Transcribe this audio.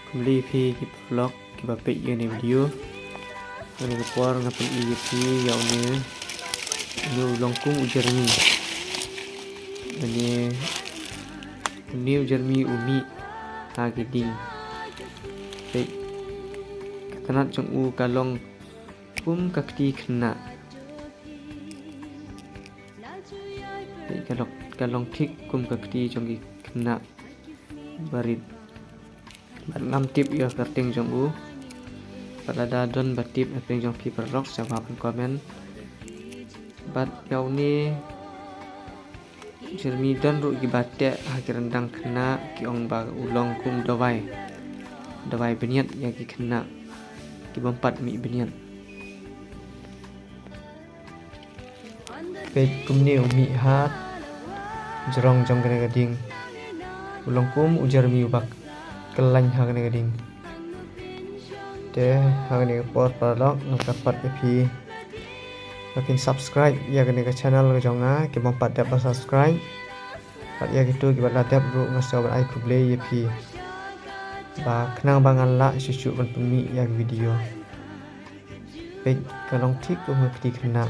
Kembali ki vlog ki bapik ye ni video. Ini kepor ngapun IEP yau ni longkung ujar ni. Ini ujar mi umi hagiding. Baik. Katanat jong u kalong kakti kena. Baik kalong tik kakti jong kena barit. Ngam tip ya kerting jong u. Pada don batip kerting jong pi perok jawab komen. Bat yau ni jermi don ru gi batek haki rendang kena ki ong ba ulong kum dawai beniat ya ki kena ki bompat mi beniat. Pet kum ni umi hat jerong jong kena gading ulong kum ujar mi ubak kelany ha kena gading de ha kena pot parlok ngakapat epi makin subscribe ya kena ke channel ke jonga ki bompat dapat subscribe pat ya gitu ki bala dap ru ngasaw ai kuble epi ba kenang bangan la susu ban pemi ya video pet kalong tik ko ngakti kena